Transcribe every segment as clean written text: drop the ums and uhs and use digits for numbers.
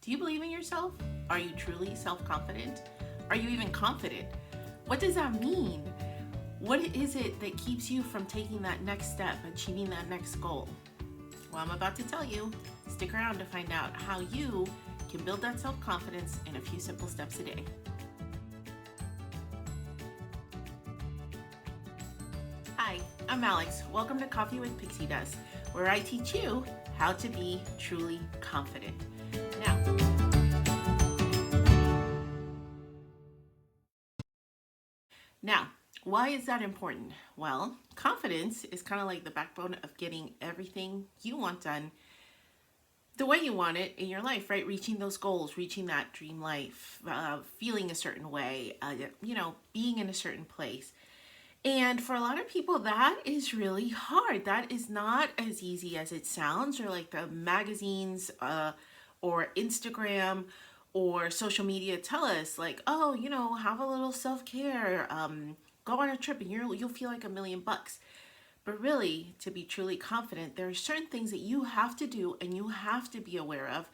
Do you believe in yourself? Are you truly self-confident? Are you even confident? What does that mean? What is it that keeps you from taking that next step, achieving that next goal? Well, I'm about to tell you. Stick around to find out how you can build that self-confidence in a few simple steps a day. Hi, I'm Alex. Welcome to Coffee with Pixie Dust, where I teach you how to be truly confident. Now, why is that important? Well, confidence is kind of like the backbone of getting everything you want done the way you want it in your life, right? Reaching those goals, reaching that dream life, feeling a certain way, being in a certain place. And for a lot of people, that is really hard. That is not as easy as it sounds, or like the magazines or Instagram or social media tell us, like, oh, have a little self-care, go on a trip and you'll feel like $1,000,000. But really, to be truly confident, there are certain things that you have to do and you have to be aware of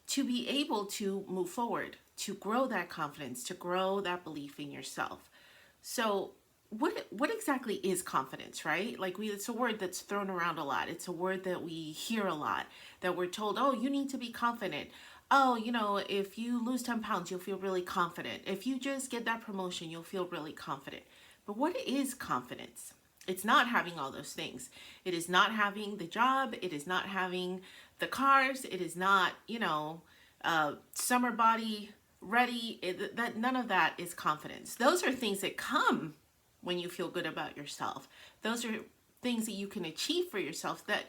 to be able to move forward, to grow that confidence, to grow that belief in yourself. So what exactly is confidence, right? Like it's a word that's thrown around a lot. It's a word that we hear a lot, that we're told, oh, you need to be confident. Oh, if you lose 10 pounds, you'll feel really confident. If you just get that promotion, you'll feel really confident. But what is confidence? It's not having all those things. It is not having the job. It is not having the cars. It is not, summer body ready. None of that is confidence. Those are things that come when you feel good about yourself. Those are things that you can achieve for yourself that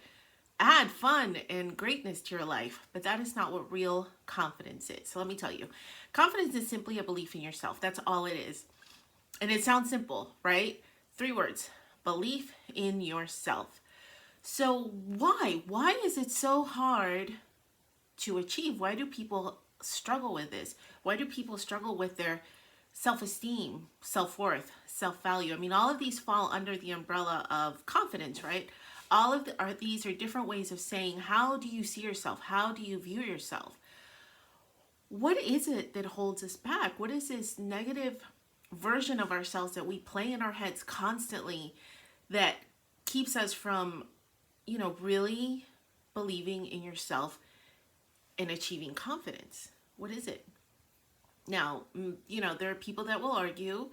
add fun and greatness to your life, but that is not what real confidence is. So let me tell you, confidence is simply a belief in yourself. That's all it is. And it sounds simple, right? 3 words: belief in yourself. So why? Why is it so hard to achieve? Why do people struggle with this? Why do people struggle with their self-esteem, self-worth, self-value? I mean, all of these fall under the umbrella of confidence, right? All of these are different ways of saying, how do you see yourself? How do you view yourself? What is it that holds us back? What is this negative version of ourselves that we play in our heads constantly that keeps us from, really believing in yourself and achieving confidence? What is it? Now, there are people that will argue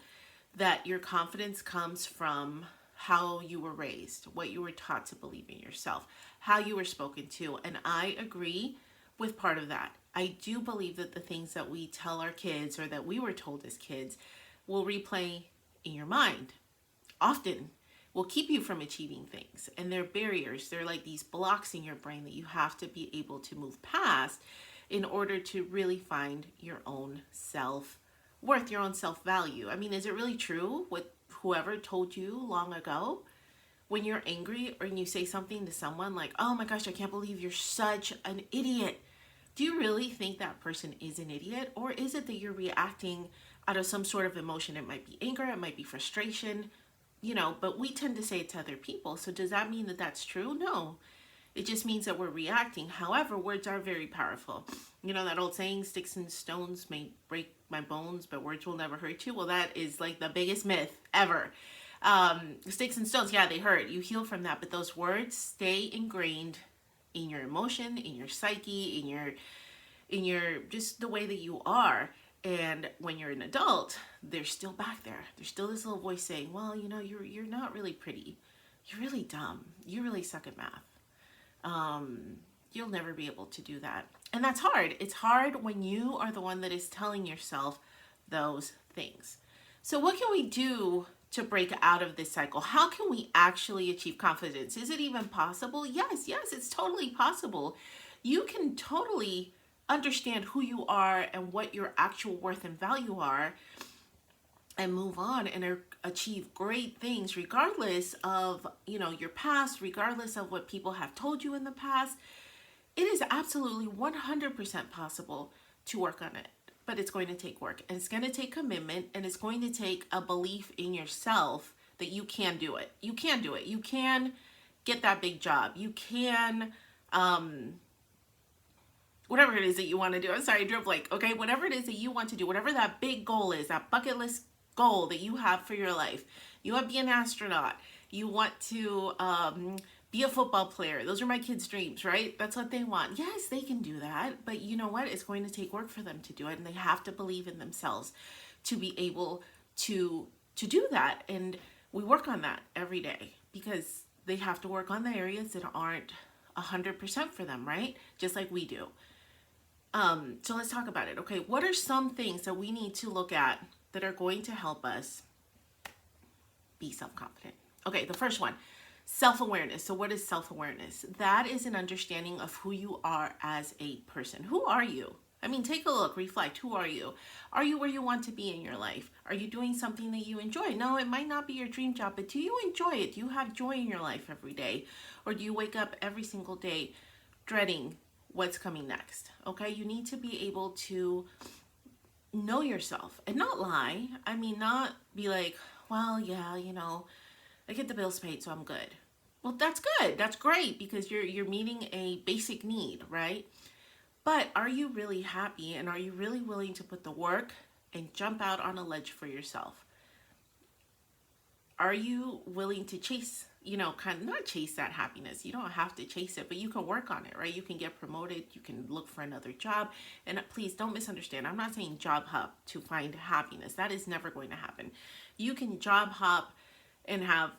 that your confidence comes from how you were raised, what you were taught to believe in yourself, how you were spoken to. And I agree with part of that. I do believe that the things that we tell our kids or that we were told as kids will replay in your mind. Often will keep you from achieving things. And they're barriers. They're like these blocks in your brain that you have to be able to move past in order to really find your own self-worth, your own self-value. I mean, is it really true what whoever told you long ago? When you're angry or you say something to someone like, oh my gosh, I can't believe you're such an idiot. Do you really think that person is an idiot? Or is it that you're reacting out of some sort of emotion? It might be anger, it might be frustration, but we tend to say it to other people. So does that mean that that's true? No. It just means that we're reacting. However, words are very powerful. You know that old saying, sticks and stones may break my bones, but words will never hurt you? Well, that is like the biggest myth ever. Sticks and stones, yeah, they hurt. You heal from that, but those words stay ingrained in your emotion, in your psyche, in your just the way that you are. And when you're an adult, they're still back there. There's still this little voice saying, well, you're not really pretty. You're really dumb. You really suck at math. You'll never be able to do that. And that's hard. It's hard when you are the one that is telling yourself those things. So what can we do to break out of this cycle? How can we actually achieve confidence? Is it even possible? Yes, it's totally possible. You can totally understand who you are and what your actual worth and value are and move on and achieve great things regardless of, your past, regardless of what people have told you in the past. It is absolutely 100% possible to work on it, but it's going to take work and it's going to take commitment and it's going to take a belief in yourself that you can do it. You can do it. You can get that big job. You can whatever it is that you want to do. I'm sorry, I drew a blank. Okay, whatever it is that you want to do, whatever that big goal is, that bucket list goal that you have for your life. You want to be an astronaut. You want to be a football player. Those are my kids' dreams, right? That's what they want. Yes, they can do that, but you know what? It's going to take work for them to do it, and they have to believe in themselves to be able to do that. And we work on that every day because they have to work on the areas that aren't 100% for them, right? Just like we do. So let's talk about it. Okay, what are some things that we need to look at that are going to help us be self-confident? Okay, the first one, self-awareness. So what is self-awareness? That is an understanding of who you are as a person. Who are you? I mean, take a look, reflect. Who are you? Are you where you want to be in your life? Are you doing something that you enjoy? No, it might not be your dream job, but do you enjoy it? Do you have joy in your life every day? Or do you wake up every single day dreading what's coming next? Okay, you need to be able to know yourself and not lie. I mean, not be like, well, yeah, I get the bills paid, so I'm good. Well, that's good. That's great because you're meeting a basic need, right? But are you really happy, and are you really willing to put the work and jump out on a ledge for yourself? Are you willing to chase, kind of not chase that happiness? You don't have to chase it, but you can work on it, right? You can get promoted, you can look for another job. And please don't misunderstand. I'm not saying job hop to find happiness. That is never going to happen. You can job hop and have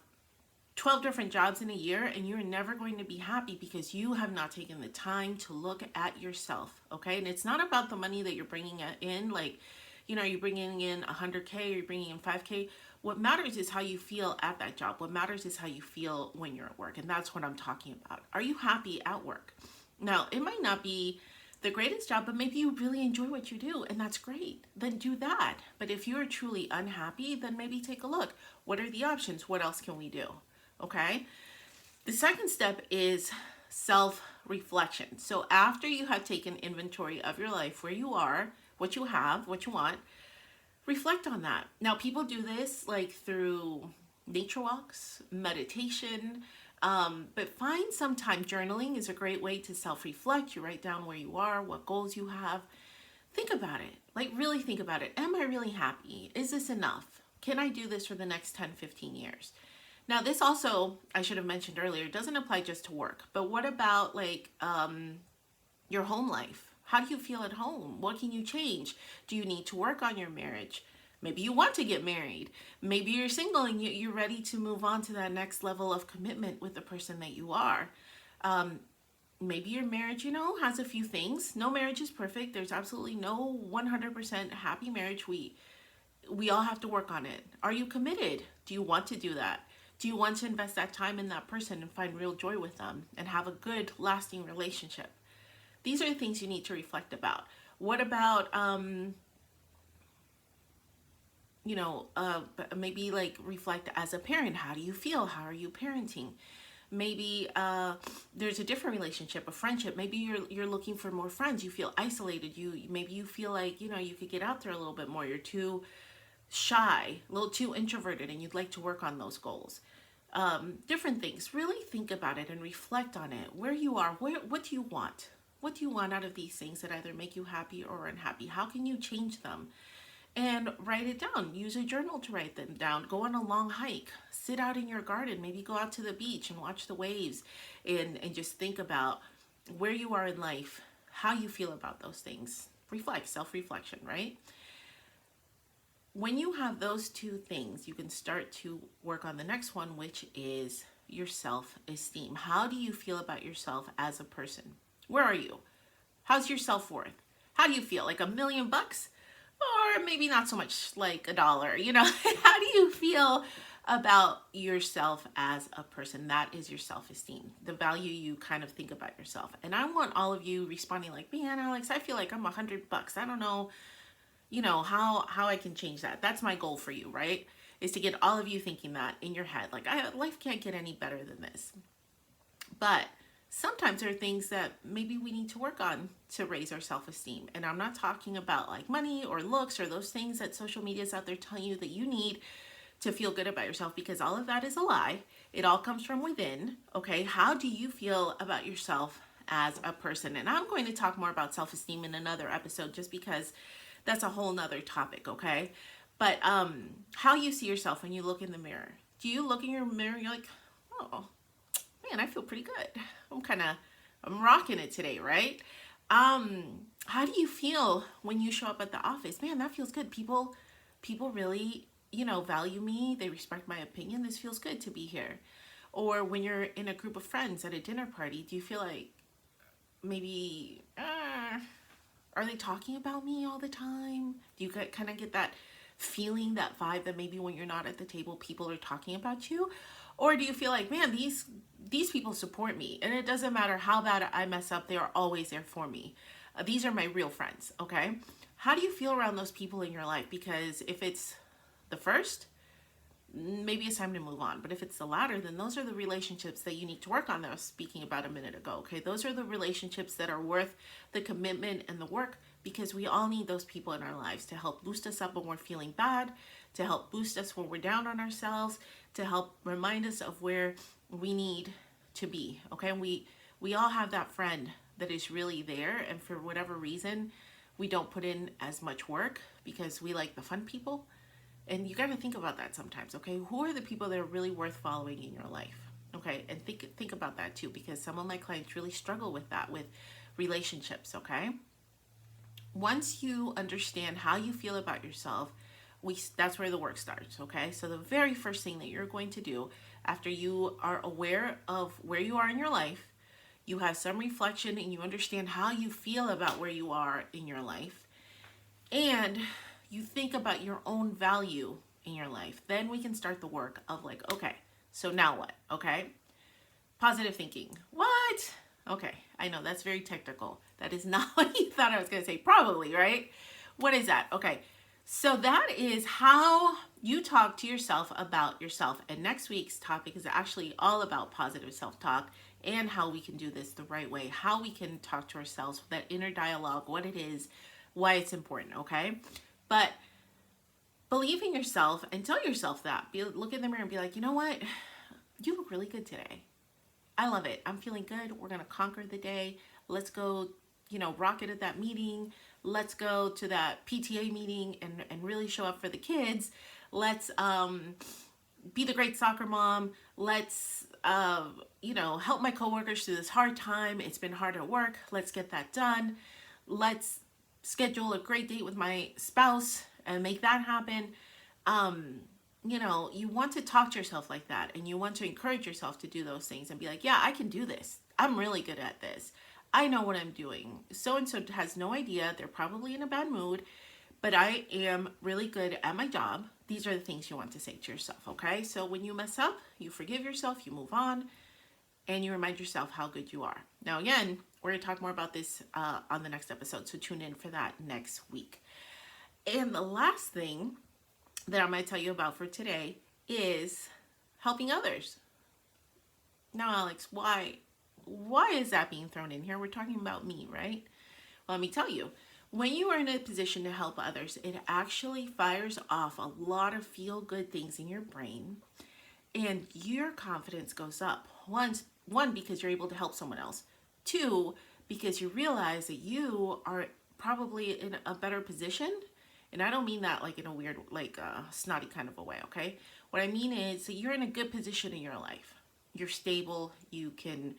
12 different jobs in a year, and you're never going to be happy because you have not taken the time to look at yourself, okay? And it's not about the money that you're bringing in, like, you're bringing in 100K or you're bringing in 5K. What matters is how you feel at that job. What matters is how you feel when you're at work, and that's what I'm talking about. Are you happy at work? Now, it might not be the greatest job, but maybe you really enjoy what you do, and that's great. Then do that. But if you're truly unhappy, then maybe take a look. What are the options? What else can we do? Okay. The second step is self-reflection. So after you have taken inventory of your life, where you are, what you have, what you want, reflect on that. Now, people do this like through nature walks, meditation, but find some time. Journaling is a great way to self-reflect. You write down where you are, what goals you have. Think about it. Like, really think about it. Am I really happy? Is this enough? Can I do this for the next 10, 15 years? Now, this also, I should have mentioned earlier, doesn't apply just to work. But what about like your home life? How do you feel at home? What can you change? Do you need to work on your marriage? Maybe you want to get married. Maybe you're single and you're ready to move on to that next level of commitment with the person that you are. Maybe your marriage, has a few things. No marriage is perfect. There's absolutely no 100% happy marriage. We all have to work on it. Are you committed? Do you want to do that? Do you want to invest that time in that person and find real joy with them and have a good, lasting relationship? These are the things you need to reflect about. What about, maybe like reflect as a parent. How do you feel? How are you parenting? Maybe there's a different relationship, a friendship. Maybe you're looking for more friends. You feel isolated. Maybe you feel like, you could get out there a little bit more. You're too shy, a little too introverted, and you'd like to work on those goals. Different things. Really think about it and reflect on it. Where you are, what do you want? What do you want out of these things that either make you happy or unhappy? How can you change them? And write it down. Use a journal to write them down. Go on a long hike. Sit out in your garden. Maybe go out to the beach and watch the waves and just think about where you are in life, how you feel about those things. Reflect, self-reflection, right? When you have those two things, you can start to work on the next one, which is your self-esteem. How do you feel about yourself as a person? Where are you? How's your self-worth? How do you feel? Like $1 million? Or maybe not so much, like $1, How do you feel about yourself as a person? That is your self-esteem, the value you kind of think about yourself. And I want all of you responding like, man, Alex, I feel like I'm $100. I don't know, how I can change that. That's my goal for you, right? Is to get all of you thinking that in your head. Like, life can't get any better than this. But sometimes there are things that maybe we need to work on to raise our self-esteem. And I'm not talking about like money or looks or those things that social media is out there telling you that you need to feel good about yourself, because all of that is a lie. It all comes from within. Okay, how do you feel about yourself as a person. And I'm going to talk more about self-esteem in another episode just because that's a whole nother topic, okay? But how you see yourself when you look in the mirror. Do you look in your mirror and you're like, oh, man, I feel pretty good. I'm rocking it today, right? How do you feel when you show up at the office? Man, that feels good. People really, value me. They respect my opinion. This feels good to be here. Or when you're in a group of friends at a dinner party, do you feel like maybe, are they talking about me all the time? Do you kind of get that feeling, that vibe that maybe when you're not at the table, people are talking about you? Or do you feel like, man, these people support me, and it doesn't matter how bad I mess up, they are always there for me. These are my real friends, okay? How do you feel around those people in your life? Because if it's the first, maybe it's time to move on. But if it's the latter, then those are the relationships that you need to work on that I was speaking about a minute ago, okay? Those are the relationships that are worth the commitment and the work, because we all need those people in our lives to help boost us up when we're feeling bad, to help boost us when we're down on ourselves, to help remind us of where we need to be, okay? We all have that friend that is really there, and for whatever reason, we don't put in as much work because we like the fun people. And you got to think about that sometimes, okay? Who are the people that are really worth following in your life, okay? And think about that too, because some of my clients really struggle with that, with relationships, okay? Once you understand how you feel about yourself, that's where the work starts, okay? So the very first thing that you're going to do after you are aware of where you are in your life, you have some reflection and you understand how you feel about where you are in your life, and you think about your own value in your life, then we can start the work of like, okay, so now what, okay? Positive thinking. What? Okay, I know that's very technical. That is not what you thought I was going to say, probably, right? What is that? Okay, so that is how you talk to yourself about yourself. And next week's topic is actually all about positive self-talk and how we can do this the right way, how we can talk to ourselves, that inner dialogue, what it is, why it's important, okay? But believe in yourself and tell yourself that. Look in the mirror and be like, you know what? You look really good today. I love it. I'm feeling good. We're going to conquer the day. Let's go, rock it at that meeting. Let's go to that PTA meeting and really show up for the kids. Let's be the great soccer mom. Let's, help my coworkers through this hard time. It's been hard at work. Let's get that done. Let's schedule a great date with my spouse and make that happen. You want to talk to yourself like that, and you want to encourage yourself to do those things and be like, yeah, I can do this. I'm really good at this. I know what I'm doing. So-and-so has no idea. They're probably in a bad mood, but I am really good at my job. These are the things you want to say to yourself, okay? So when you mess up, you forgive yourself, you move on, and you remind yourself how good you are. Now, again, we're going to talk more about this on the next episode, so tune in for that next week. And the last thing that I'm going to tell you about for today is helping others. Now, Alex, why is that being thrown in here? We're talking about me, right? Well, let me tell you, when you are in a position to help others, it actually fires off a lot of feel-good things in your brain, and your confidence goes up. One, because you're able to help someone else. Two, because you realize that you are probably in a better position. And I don't mean that like in a weird, like snotty kind of a way, okay? What I mean is that you're in a good position in your life. You're stable. You can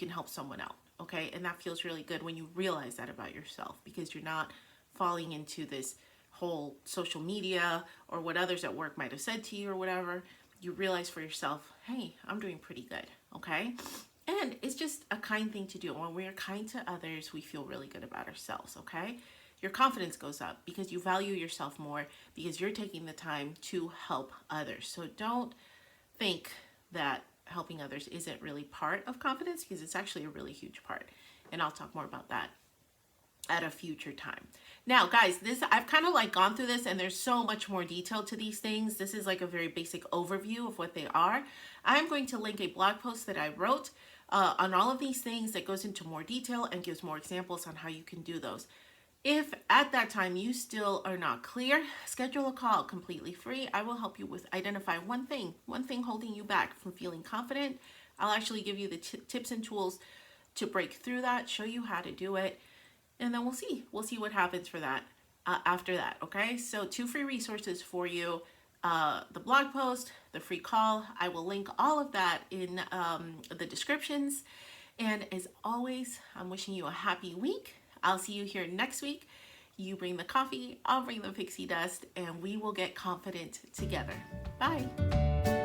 help someone out, okay? And that feels really good when you realize that about yourself, because you're not falling into this whole social media or what others at work might have said to you or whatever. You realize for yourself, hey, I'm doing pretty good, okay? And it's just a kind thing to do. When we're kind to others, we feel really good about ourselves, okay? Your confidence goes up because you value yourself more, because you're taking the time to help others. So don't think that helping others isn't really part of confidence, because it's actually a really huge part. And I'll talk more about that at a future time. Now, guys, I've kind of like gone through this, and there's so much more detail to these things. This is like a very basic overview of what they are. I'm going to link a blog post that I wrote on all of these things that goes into more detail and gives more examples on how you can do those. If at that time you still are not clear, schedule a call completely free. I will help you with identify one thing holding you back from feeling confident. I'll actually give you the tips and tools to break through that, show you how to do it, and then we'll see what happens for that after that. Okay, so 2 free resources for you: the blog post, the free call. I will link all of that in the descriptions. And as always, I'm wishing you a happy week. I'll see you here next week. You bring the coffee, I'll bring the pixie dust, and we will get confident together. Bye.